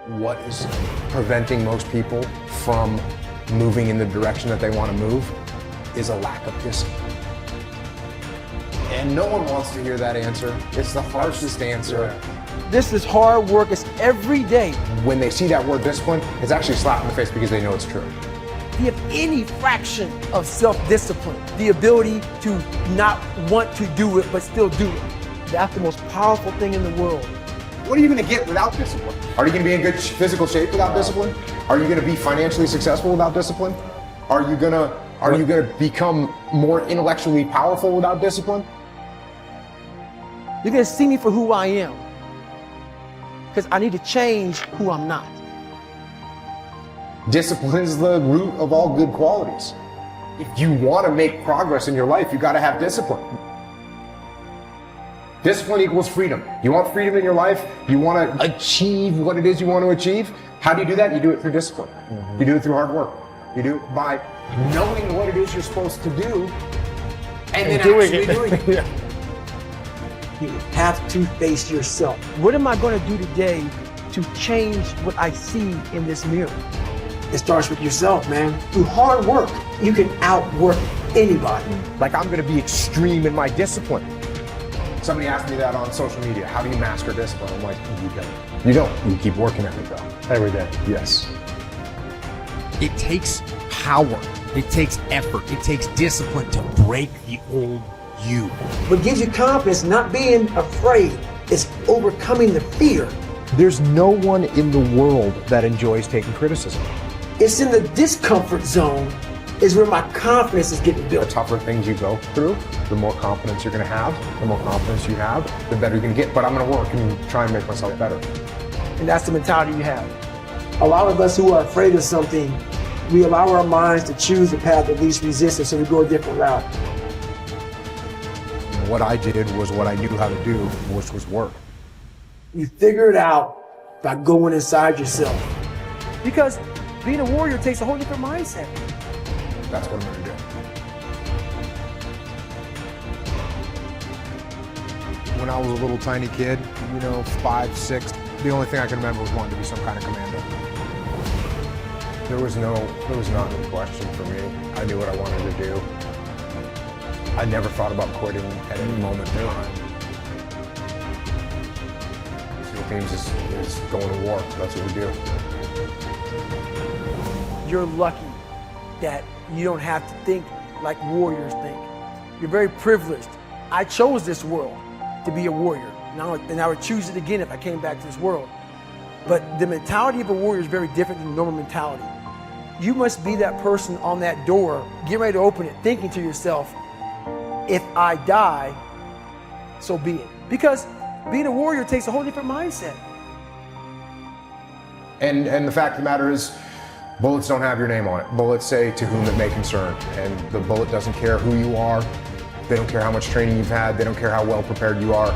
What is preventing most people from moving in the direction that they want to move is a lack of discipline. And no one wants to hear that answer. It's the harshest answer. This is hard work. It's every day. When they see that word discipline, it's actually a slap in the face because they know it's true. If you have any fraction of self-discipline, the ability to not want to do it but still do it, that's the most powerful thing in the world. What are you going to get without discipline? Are you going to be in good physical shape without discipline? Are you going to be financially successful without discipline? Are you going to become more intellectually powerful without discipline? You're going to see me for who I am, because I need to change who I'm not. Discipline is the root of all good qualities. If you want to make progress in your life, you got to have discipline. Discipline equals freedom. You want freedom in your life? You want to achieve what it is you want to achieve? How do you do that? You do it through discipline. You do it through hard work. You do it by knowing what it is you're supposed to do and then actually doing it. Yeah. You have to face yourself. What am I going to do today to change what I see in this mirror? It starts with yourself, man. Through hard work, you can outwork anybody. Like, I'm going to be extreme in my discipline. Somebody asked me that on social media. How do you master discipline? I'm like, you don't. You don't. You keep working at it though. Every day. Yes. It takes power. It takes effort. It takes discipline to break the old you. What gives you confidence, not being afraid, is overcoming the fear. There's no one in the world that enjoys taking criticism. It's in the discomfort zone is where my confidence is getting The built. tougher things you go through, the more confidence you're going to have. The more confidence you have, the better you're going to get. But I'm going to work and try and make myself better. And that's the mentality you have. A lot of us who are afraid of something, we allow our minds to choose the path of least resistance, so we go a different route. What I did was what I knew how to do, which was work. You figure it out by going inside yourself. Because being a warrior takes a whole different mindset. That's what I'm going to do. When I was a little tiny kid, 5, 6, the only thing I can remember was wanting to be some kind of commando. There was not any question for me. I knew what I wanted to do. I never thought about quitting at any moment in time. SEAL Teams is going to war. That's what we do. You're lucky that you don't have to think like warriors think. You're very privileged. I chose this world to be a warrior. And I would choose it again if I came back to this world. But the mentality of a warrior is very different than normal mentality. You must be that person on that door, get ready to open it, thinking to yourself, if I die, so be it. Because being a warrior takes a whole different mindset. And the fact of the matter is, bullets don't have your name on it. Bullets say to whom it may concern. And the bullet doesn't care who you are. They don't care how much training you've had. They don't care how well prepared you are.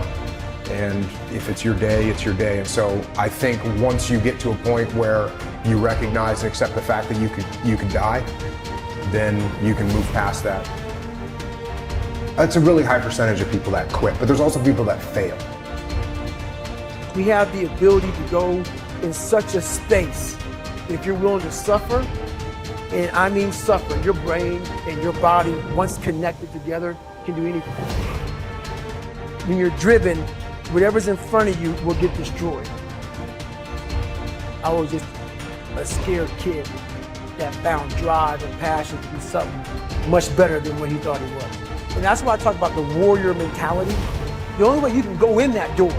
And if it's your day, it's your day. And so I think once you get to a point where you recognize and accept the fact that you could die, then you can move past that. It's a really high percentage of people that quit, but there's also people that fail. We have the ability to go in such a space. If you're willing to suffer, and I mean suffer, your brain and your body, once connected together, can do anything. When you're driven, whatever's in front of you will get destroyed. I was just a scared kid that found drive and passion to be something much better than what he thought he was. And that's why I talk about the warrior mentality. The only way you can go in that door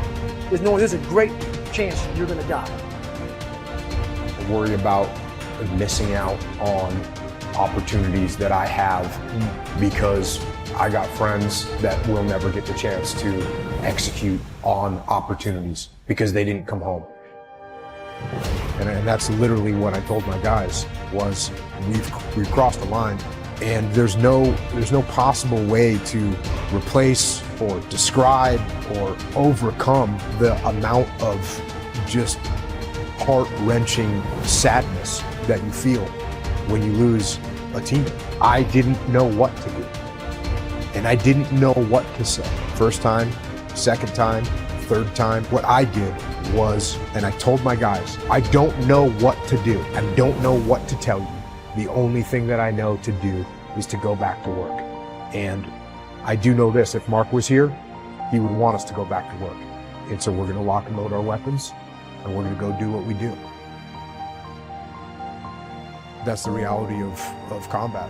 is knowing there's a great chance you're gonna die. I worry about missing out on opportunities that I have because I got friends that will never get the chance to execute on opportunities because they didn't come home. And that's literally what I told my guys was we've crossed the line. And there's no possible way to replace or describe or overcome the amount of just heart-wrenching sadness that you feel when you lose a teammate. I didn't know what to do. And I didn't know what to say. First time, second time, third time. What I did was, and I told my guys, I don't know what to do. I don't know what to tell you. The only thing that I know to do is to go back to work. And I do know this, if Mark was here, he would want us to go back to work. And so we're gonna lock and load our weapons, and we're gonna go do what we do. That's the reality of combat.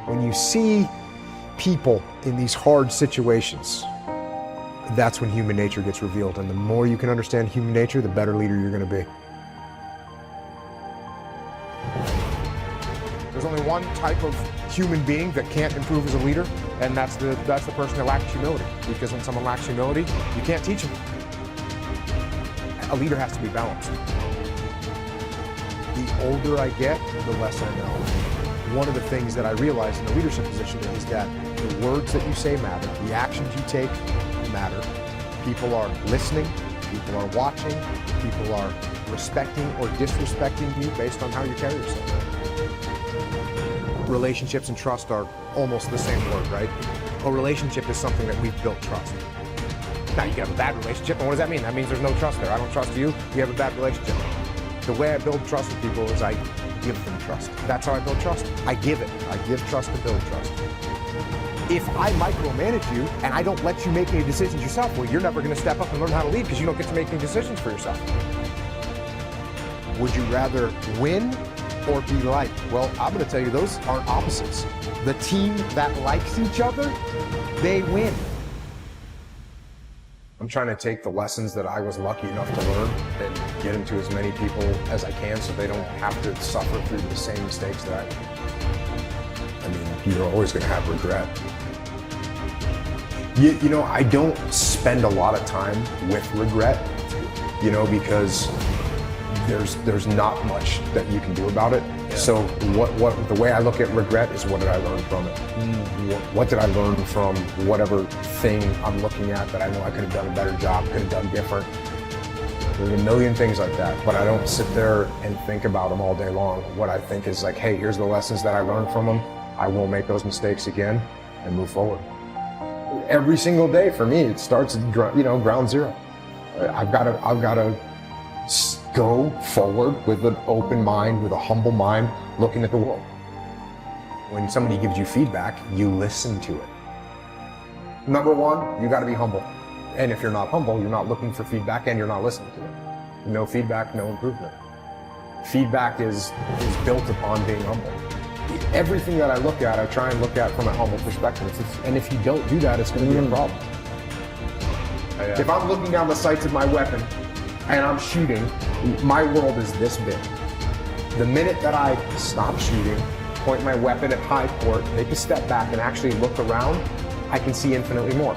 When you see people in these hard situations, that's when human nature gets revealed. And the more you can understand human nature, the better leader you're gonna be. There's only one type of human being that can't improve as a leader, and that's the person that lacks humility. Because when someone lacks humility, you can't teach them. A leader has to be balanced. The older I get, the less I know. One of the things that I realize in a leadership position is that the words that you say matter, the actions you take matter. People are listening, people are watching, people are respecting or disrespecting you based on how you carry yourself. Relationships and trust are almost the same word, right? A relationship is something that we've built trust. Now you can have a bad relationship, and what does that mean? That means there's no trust there. I don't trust you, we have a bad relationship. The way I build trust with people is I give them trust. That's how I build trust. I give it. I give trust to build trust. If I micromanage you and I don't let you make any decisions yourself, well, you're never going to step up and learn how to lead because you don't get to make any decisions for yourself. Would you rather win or be liked? Well, I'm going to tell you, those aren't opposites. The team that likes each other, they win. I'm trying to take the lessons that I was lucky enough to learn and get them to as many people as I can so they don't have to suffer through the same mistakes that I did. I mean, you're always going to have regret. You know, I don't spend a lot of time with regret, you know, because there's not much that you can do about it. Yeah. So the way I look at regret is, what did I learn from it? What did I learn from whatever thing I'm looking at that I know I could have done a better job, could have done different? There's a million things like that, but I don't sit there and think about them all day long. What I think is like, hey, here's the lessons that I learned from them. I won't make those mistakes again and move forward. Every single day for me, it starts at ground zero. I've got to go forward with an open mind, with a humble mind, looking at the world. When somebody gives you feedback, you listen to it. Number one, you got to be humble. And if you're not humble, you're not looking for feedback and you're not listening to it. No feedback, no improvement. Feedback is built upon being humble. Everything that I look at, I try and look at from a humble perspective. And if you don't do that, it's going to be a problem. If I'm looking down the sights of my weapon and I'm shooting, my world is this big. The minute that I stop shooting, point my weapon at high port, take a step back and actually look around, I can see infinitely more.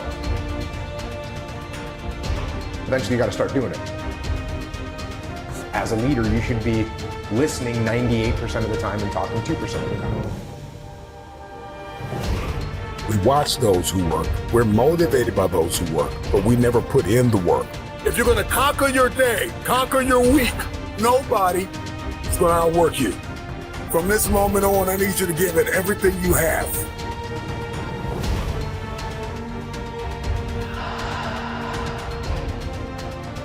Eventually you got to start doing it. As a leader, you should be listening 98% of the time and talking 2% of the time. We watch those who work. We're motivated by those who work, but we never put in the work. If you're going to conquer your day, conquer your week, nobody is going to outwork you. From this moment on, I need you to give it everything you have.